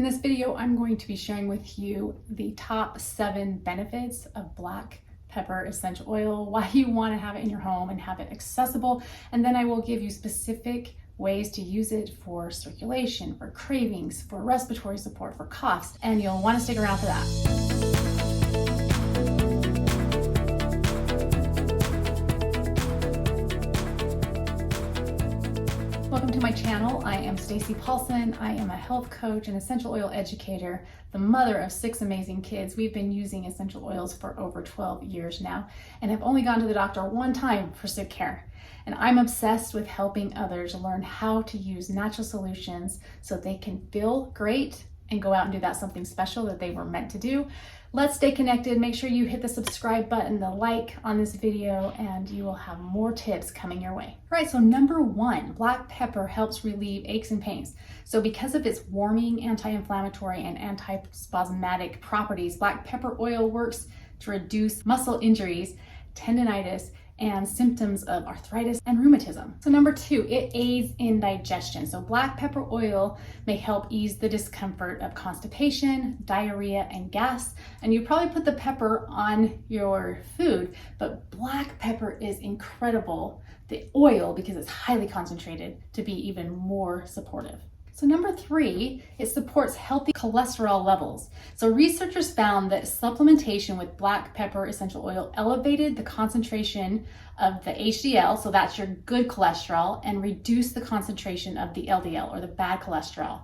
In this video, I'm going to be sharing with you the top 7 benefits of black pepper essential oil, why you want to have it in your home and have it accessible, and then I will give you specific ways to use it for circulation, for cravings, for respiratory support, for coughs, and you'll want to stick around for that. Welcome to my channel. I am Stacy Paulson. I am a health coach and essential oil educator, the mother of 6 amazing kids. We've been using essential oils for over 12 years now and have only gone to the doctor one time for sick care. And I'm obsessed with helping others learn how to use natural solutions so they can feel great and go out and do that something special that they were meant to do. Let's stay connected. Make sure you hit the subscribe button, the like on this video, and you will have more tips coming your way. All right, so number 1, black pepper helps relieve aches and pains. So because of its warming, anti-inflammatory, and antispasmodic properties, black pepper oil works to reduce muscle injuries, tendinitis, and symptoms of arthritis and rheumatism. So number 2, it aids in digestion. So black pepper oil may help ease the discomfort of constipation, diarrhea, and gas. And you probably put the pepper on your food, but black pepper is incredible, the oil, because it's highly concentrated, to be even more supportive. So number 3, it supports healthy cholesterol levels. So researchers found that supplementation with black pepper essential oil elevated the concentration of the HDL, so that's your good cholesterol, and reduced the concentration of the LDL, or the bad cholesterol.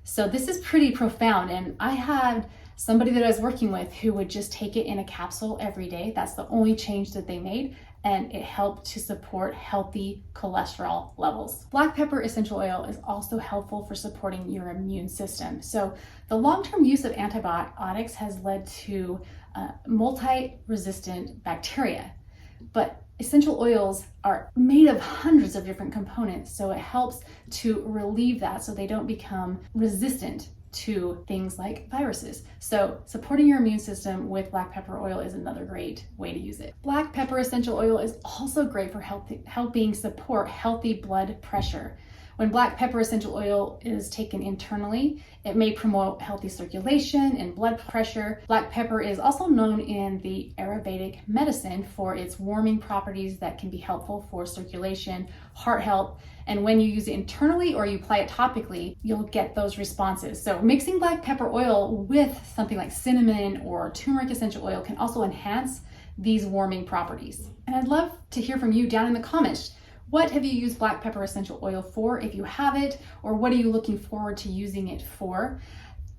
So this is pretty profound, and I had somebody that I was working with who would just take it in a capsule every day. That's the only change that they made, and it helped to support healthy cholesterol levels. Black pepper essential oil is also helpful for supporting your immune system. So the long-term use of antibiotics has led to multi-resistant bacteria, but essential oils are made of hundreds of different components, so it helps to relieve that so they don't become resistant to things like viruses. So supporting your immune system with black pepper oil is another great way to use it. Black pepper essential oil is also great for helping support healthy blood pressure. When black pepper essential oil is taken internally, it may promote healthy circulation and blood pressure. Black pepper is also known in the Ayurvedic medicine for its warming properties that can be helpful for circulation, heart health, and when you use it internally or you apply it topically, you'll get those responses. So mixing black pepper oil with something like cinnamon or turmeric essential oil can also enhance these warming properties. And I'd love to hear from you down in the comments. What have you used black pepper essential oil for, if you have it, or what are you looking forward to using it for?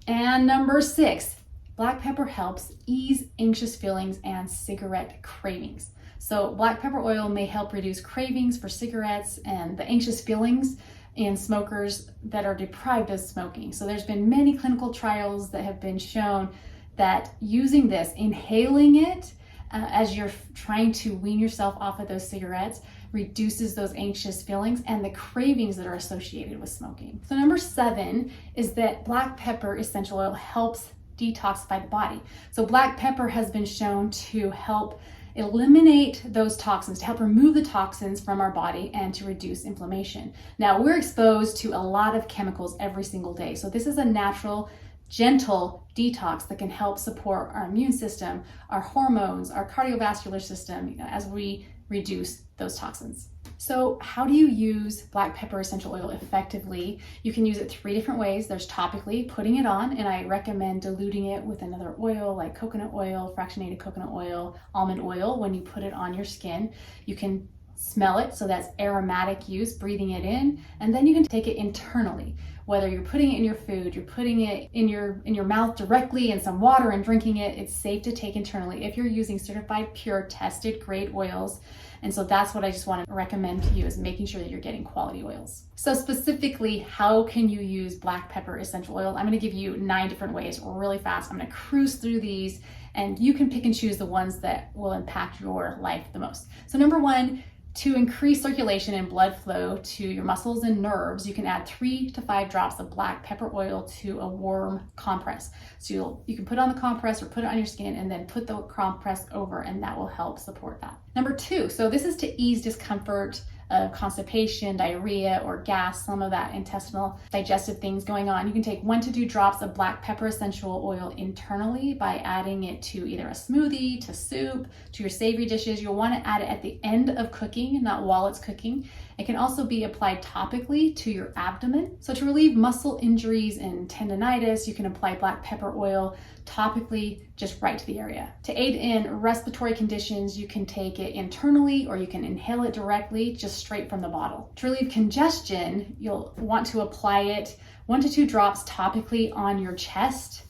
And number 6, black pepper helps ease anxious feelings and cigarette cravings. So black pepper oil may help reduce cravings for cigarettes and the anxious feelings in smokers that are deprived of smoking. So there's been many clinical trials that have been shown that using this, inhaling it as you're trying to wean yourself off of those cigarettes, reduces those anxious feelings and the cravings that are associated with smoking. So number 7 is that black pepper essential oil helps detoxify the body. So black pepper has been shown to help eliminate those toxins, to help remove the toxins from our body and to reduce inflammation. Now, we're exposed to a lot of chemicals every single day. So this is a natural, gentle detox that can help support our immune system, our hormones, our cardiovascular system as we reduce those toxins. So how do you use black pepper essential oil effectively? You can use it 3 different ways. There's topically, putting it on, and I recommend diluting it with another oil like coconut oil, fractionated coconut oil, almond oil when you put it on your skin. You can smell it, so that's aromatic use, breathing it in, and then you can take it internally. Whether you're putting it in your food, you're putting it in your mouth directly in some water and drinking it, it's safe to take internally if you're using certified pure tested grade oils. And so that's what I just want to recommend to you, is making sure that you're getting quality oils. So specifically, how can you use black pepper essential oil? I'm going to give you 9 different ways really fast. I'm going to cruise through these and you can pick and choose the ones that will impact your life the most. So number 1, to increase circulation and blood flow to your muscles and nerves, you can add 3 to 5 drops of black pepper oil to a warm compress. So you can put on the compress or put it on your skin and then put the compress over, and that will help support that. Number 2, so this is to ease discomfort of constipation, diarrhea, or gas, some of that intestinal digestive things going on, you can take 1 to 2 drops of black pepper essential oil internally by adding it to either a smoothie, to soup, to your savory dishes. You'll want to add it at the end of cooking, not while it's cooking. It can also be applied topically to your abdomen. So to relieve muscle injuries and tendonitis, you can apply black pepper oil topically just right to the area. To aid in respiratory conditions, you can take it internally or you can inhale it directly just straight from the bottle. To relieve congestion, you'll want to apply it 1 to 2 drops topically on your chest,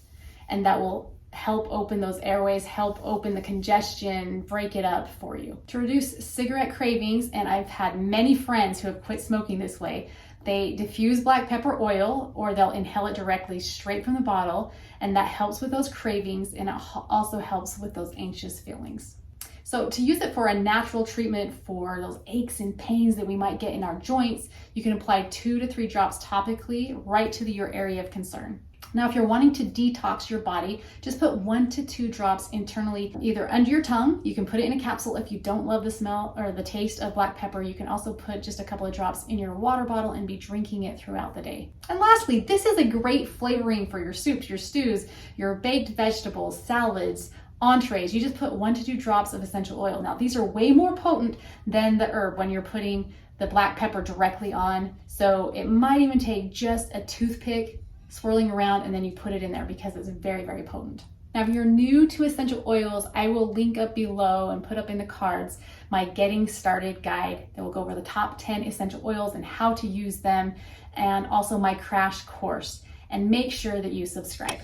and that will help open those airways, help open the congestion, break it up for you. To reduce cigarette cravings, and I've had many friends who have quit smoking this way, they diffuse black pepper oil or they'll inhale it directly straight from the bottle, and that helps with those cravings, and it also helps with those anxious feelings. So to use it for a natural treatment for those aches and pains that we might get in our joints, you can apply 2 to 3 drops topically right to your area of concern. Now, if you're wanting to detox your body, just put 1 to 2 drops internally, either under your tongue. You can put it in a capsule if you don't love the smell or the taste of black pepper. You can also put just a couple of drops in your water bottle and be drinking it throughout the day. And lastly, this is a great flavoring for your soups, your stews, your baked vegetables, salads, entrees. You just put 1 to 2 drops of essential oil. Now, these are way more potent than the herb when you're putting the black pepper directly on. So it might even take just a toothpick swirling around, and then you put it in there because it's very, very potent. Now, if you're new to essential oils, I will link up below and put up in the cards my getting started guide that will go over the top 10 essential oils and how to use them, and also my crash course. And make sure that you subscribe.